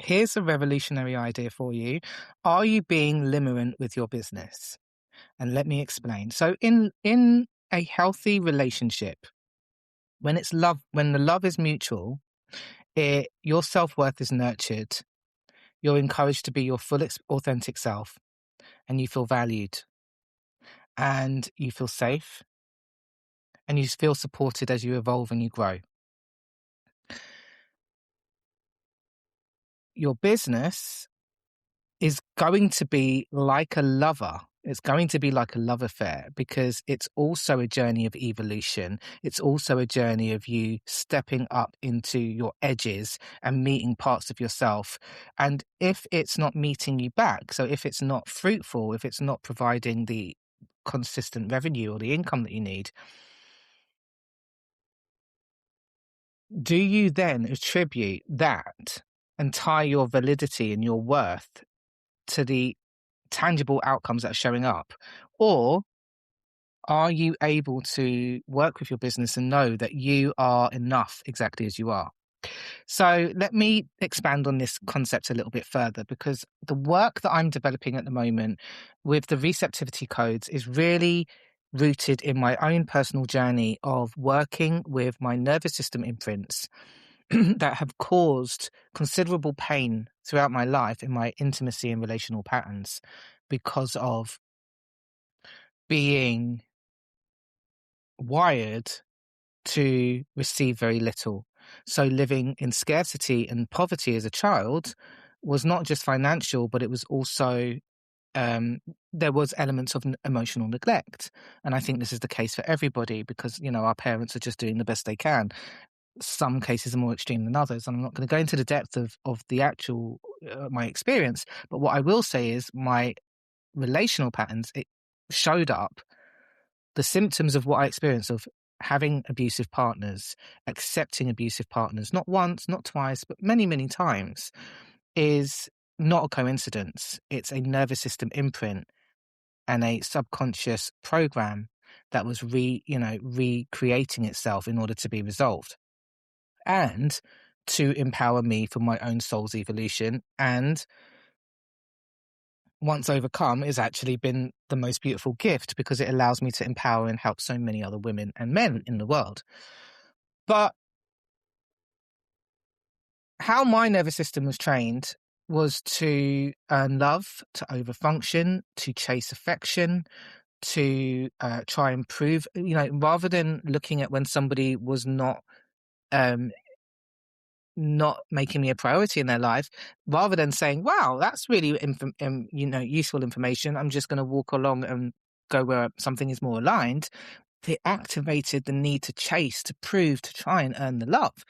Here's a revolutionary idea for you. Are you being limerent with your business? And let me explain. So in a healthy relationship, when the love is mutual, your self-worth is nurtured. You're encouraged to be your full authentic self, and you feel valued, and you feel safe, and you feel supported as you evolve and you grow. Your business is going to be like a lover. It's going to be like a love affair because it's also a journey of evolution. It's also a journey of you stepping up into your edges and meeting parts of yourself. And if it's not meeting you back, so if it's not fruitful, if it's not providing the consistent revenue or the income that you need, do you then attribute that and tie your validity and your worth to the tangible outcomes that are showing up? Or are you able to work with your business and know that you are enough exactly as you are? So let me expand on this concept a little bit further, because the work that I'm developing at the moment with the receptivity codes is really rooted in my own personal journey of working with my nervous system imprints that have caused considerable pain throughout my life in my intimacy and relational patterns because of being wired to receive very little. So living in scarcity and poverty as a child was not just financial, but it was also there was elements of emotional neglect. And I think this is the case for everybody because, our parents are just doing the best they can. Some cases are more extreme than others. And I'm not going to go into the depth of the actual, my experience. But what I will say is my relational patterns, it showed up. The symptoms of what I experienced of having abusive partners, accepting abusive partners, not once, not twice, but many, many times, is not a coincidence. It's a nervous system imprint and a subconscious program that was recreating itself in order to be resolved and to empower me for my own soul's evolution. And once overcome, has actually been the most beautiful gift because it allows me to empower and help so many other women and men in the world. But how my nervous system was trained was to earn love, to overfunction, to chase affection, to try and prove, rather than looking at when somebody was not making me a priority in their life, rather than saying, wow, that's really useful information, I'm just going to walk along and go where something is more aligned. It activated the need to chase, to prove, to try and earn the love,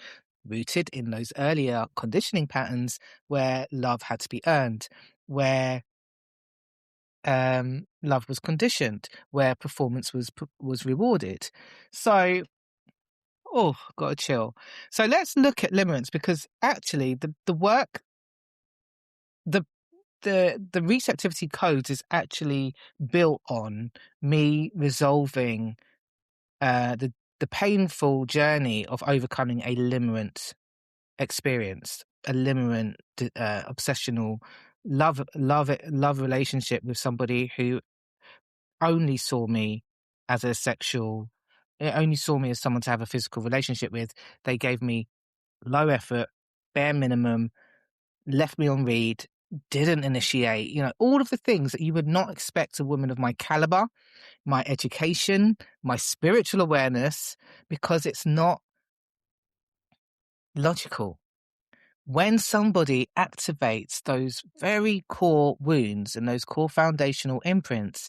rooted in those earlier conditioning patterns where love had to be earned, where love was conditioned, where performance was rewarded. So got to chill. So let's look at limerence, because actually the work, the receptivity codes is actually built on me resolving the painful journey of overcoming a limerent experience, a limerent obsessional love relationship with somebody who only saw me as only saw me as someone to have a physical relationship with. They gave me low effort, bare minimum, left me on read, didn't initiate, all of the things that you would not expect a woman of my caliber, my education, my spiritual awareness, because it's not logical. When somebody activates those very core wounds and those core foundational imprints,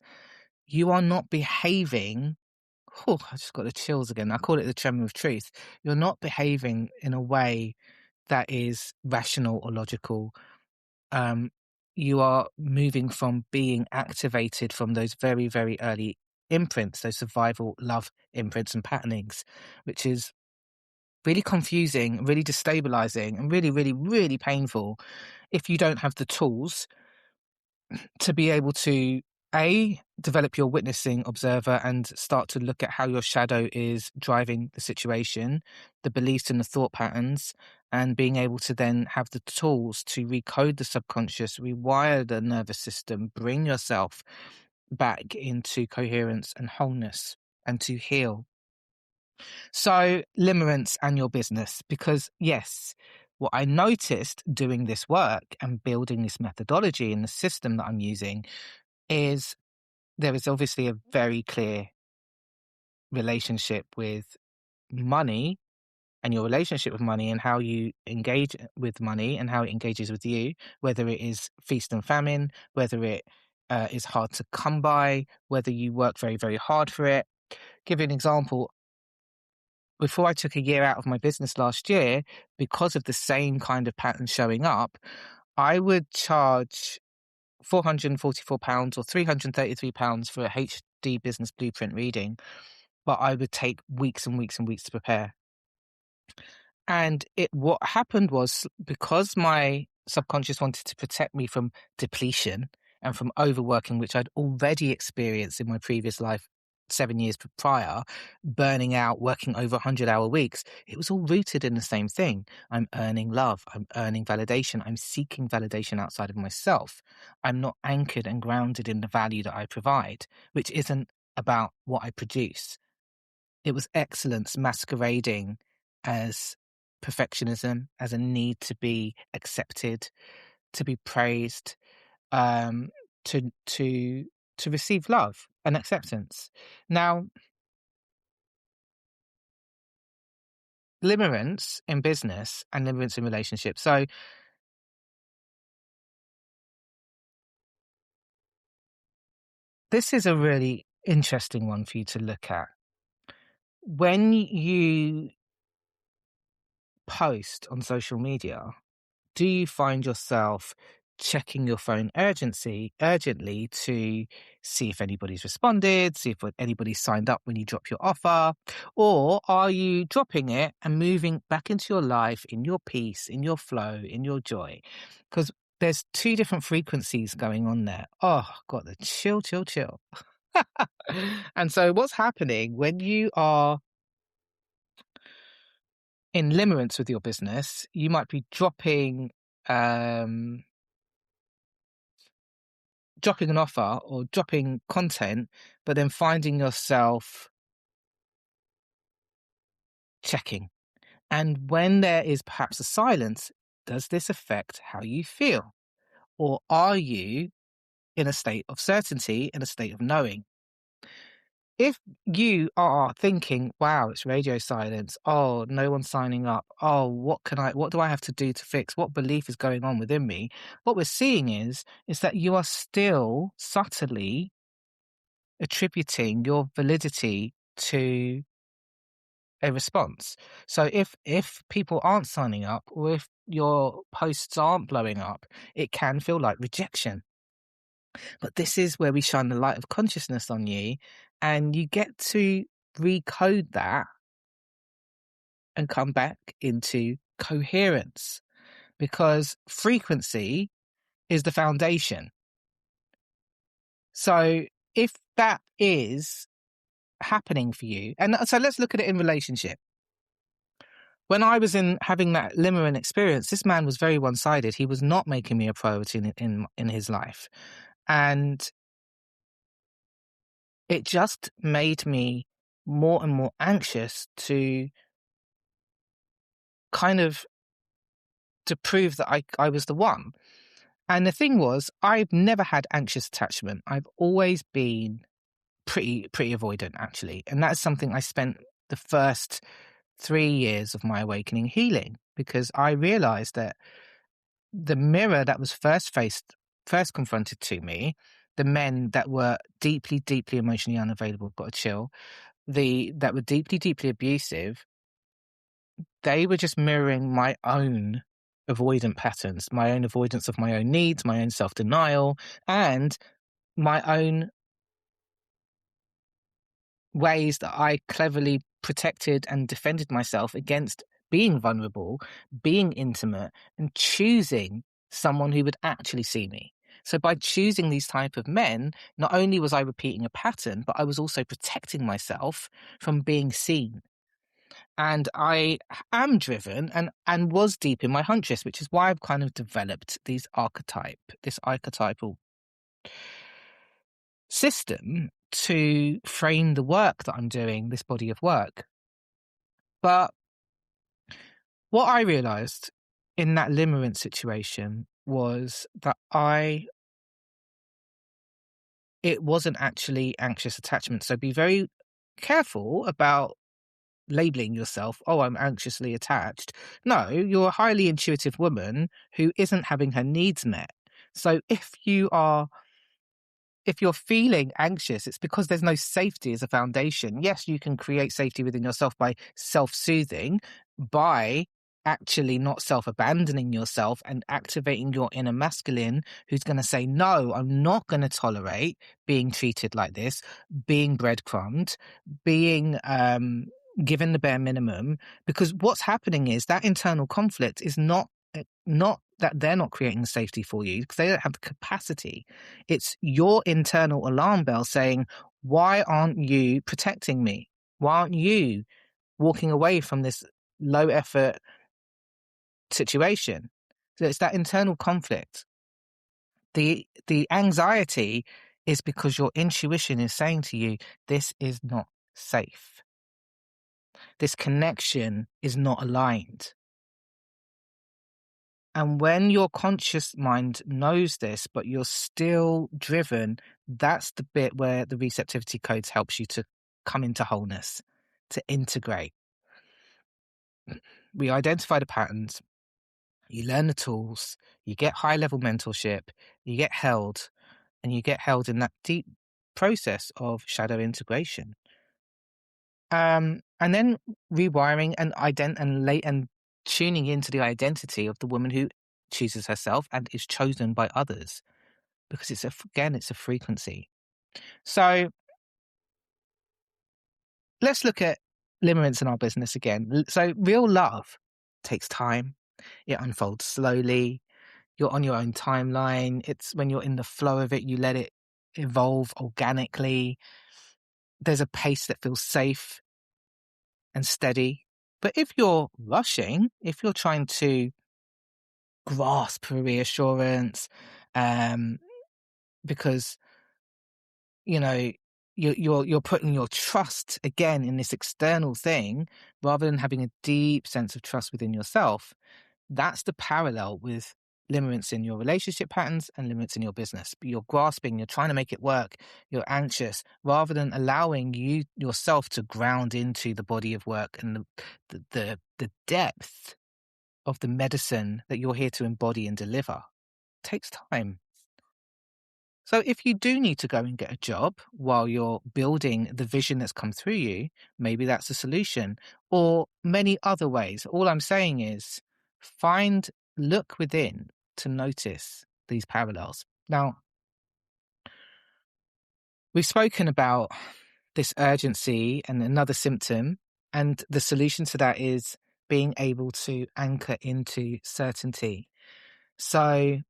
you are not behaving. I just got the chills again. I call it the tremor of truth. You're not behaving in a way that is rational or logical. You are moving from being activated from those very, very early imprints, those survival love imprints and patternings, which is really confusing, really destabilizing, and really, really, really painful if you don't have the tools to be able to develop your witnessing observer and start to look at how your shadow is driving the situation, the beliefs and the thought patterns, and being able to then have the tools to recode the subconscious, rewire the nervous system, bring yourself back into coherence and wholeness and to heal. So, limerence and your business, because yes, what I noticed doing this work and building this methodology and the system that I'm using is there is obviously a very clear relationship with money and your relationship with money and how you engage with money and how it engages with you, whether it is feast and famine, whether it is hard to come by, whether you work very, very hard for it. Give you an example. Before I took a year out of my business last year, because of the same kind of pattern showing up, I would charge £444 or £333 for a HD business blueprint reading, but I would take weeks and weeks and weeks to prepare. And what happened was, because my subconscious wanted to protect me from depletion and from overworking, which I'd already experienced in my previous life 7 years prior, burning out, working over 100-hour weeks, it was all rooted in the same thing. I'm earning love. I'm earning validation. I'm seeking validation outside of myself. I'm not anchored and grounded in the value that I provide, which isn't about what I produce. It was excellence masquerading as perfectionism, as a need to be accepted, to be praised, um, to receive love and acceptance. Now, limerence in business and limerence in relationships. So this is a really interesting one for you to look at. When you post on social media, do you find yourself checking your phone urgently to see if anybody's responded, see if anybody's signed up when you drop your offer? Or are you dropping it and moving back into your life, in your peace, in your flow, in your joy? Because there's two different frequencies going on there. Oh, got the chill. And so what's happening when you are in limerence with your business, you might be dropping an offer or dropping content, but then finding yourself checking. And when there is perhaps a silence, does this affect how you feel? Or are you in a state of certainty, in a state of knowing? If you are thinking, wow, it's radio silence. Oh, no one's signing up. Oh, what do I have to do to fix? What belief is going on within me? What we're seeing is that you are still subtly attributing your validity to a response. So if people aren't signing up, or if your posts aren't blowing up, it can feel like rejection. But this is where we shine the light of consciousness on you, and you get to recode that and come back into coherence, because frequency is the foundation. So if that is happening for you, and so let's look at it in relationship. When I was having that limerent experience, this man was very one-sided. He was not making me a priority in his life. And it just made me more and more anxious to prove that I was the one. And the thing was, I've never had anxious attachment. I've always been pretty avoidant, actually. And that's something I spent the first 3 years of my awakening healing, because I realized that the mirror that was first confronted to me, the men that were deeply emotionally unavailable, got a chill, that were deeply abusive, they were just mirroring my own avoidant patterns, my own avoidance of my own needs, my own self-denial, and my own ways that I cleverly protected and defended myself against being vulnerable, being intimate, and choosing someone who would actually see me. So by choosing these type of men, not only was I repeating a pattern, but I was also protecting myself from being seen. And I am driven and was deep in my huntress, which is why I've kind of developed this archetypal system to frame the work that I'm doing, this body of work. But what I realized in that Limerence situation was that it wasn't actually anxious attachment. So be very careful about labeling yourself, oh, I'm anxiously attached. No, you're a highly intuitive woman who isn't having her needs met. So if you're feeling anxious, it's because there's no safety as a foundation. Yes, you can create safety within yourself by self-soothing, by actually not self-abandoning yourself and activating your inner masculine who's going to say, no, I'm not going to tolerate being treated like this, being breadcrumbed, being given the bare minimum. Because what's happening is that internal conflict is not that they're not creating safety for you because they don't have the capacity. It's your internal alarm bell saying, why aren't you protecting me? Why aren't you walking away from this low effort situation? So it's that internal conflict. The anxiety is because your intuition is saying to you, this is not safe. This connection is not aligned. And when your conscious mind knows this, but you're still driven, that's the bit where the receptivity codes helps you to come into wholeness, to integrate. We identify the patterns, you learn the tools, you get high-level mentorship, you get held, and you get held in that deep process of shadow integration. And then rewiring and tuning into the identity of the woman who chooses herself and is chosen by others, because it's a frequency. So let's look at limerence in our business again. So real love takes time. It unfolds slowly. You're on your own timeline. It's when you're in the flow of it, you let it evolve organically. There's a pace that feels safe and steady. But if you're rushing, if you're trying to grasp for reassurance, because you're putting your trust again in this external thing rather than having a deep sense of trust within yourself, that's the parallel with limerence in your relationship patterns and limerence in your business. You're grasping, you're trying to make it work, you're anxious, rather than allowing yourself to ground into the body of work and the depth of the medicine that you're here to embody and deliver. It takes time. So if you do need to go and get a job while you're building the vision that's come through you, maybe that's a solution, or many other ways. All I'm saying is look within to notice these parallels. Now, we've spoken about this urgency and another symptom, and the solution to that is being able to anchor into certainty. So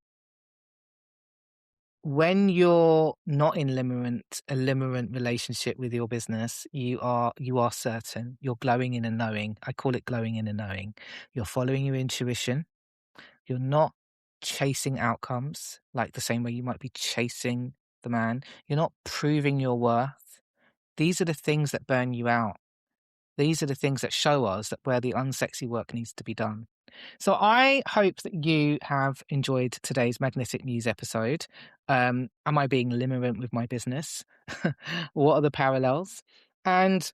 when you're not in a limerent relationship with your business, you are certain. You're glowing in a knowing. I call it glowing in a knowing. You're following your intuition. You're not chasing outcomes like the same way you might be chasing the man. You're not proving your worth. These are the things that burn you out. These are the things that show us that where the unsexy work needs to be done. So I hope that you have enjoyed today's Magnetic Muse episode. Am I being limerent with my business? What are the parallels? And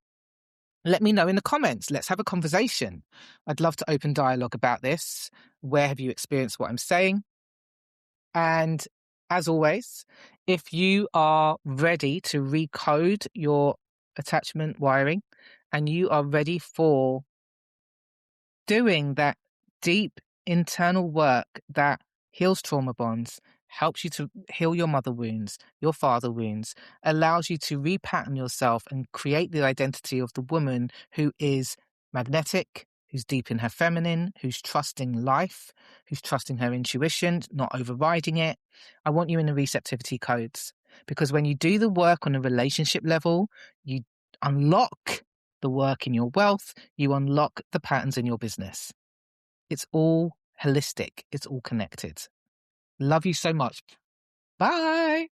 let me know in the comments. Let's have a conversation. I'd love to open dialogue about this. Where have you experienced what I'm saying? And as always, if you are ready to recode your attachment wiring and you are ready for doing that deep internal work that heals trauma bonds, helps you to heal your mother wounds, your father wounds, allows you to repattern yourself and create the identity of the woman who is magnetic, who's deep in her feminine, who's trusting life, who's trusting her intuition, not overriding it. I want you in the receptivity codes, because when you do the work on a relationship level, you unlock the work in your wealth, you unlock the patterns in your business. It's all holistic. It's all connected. Love you so much. Bye.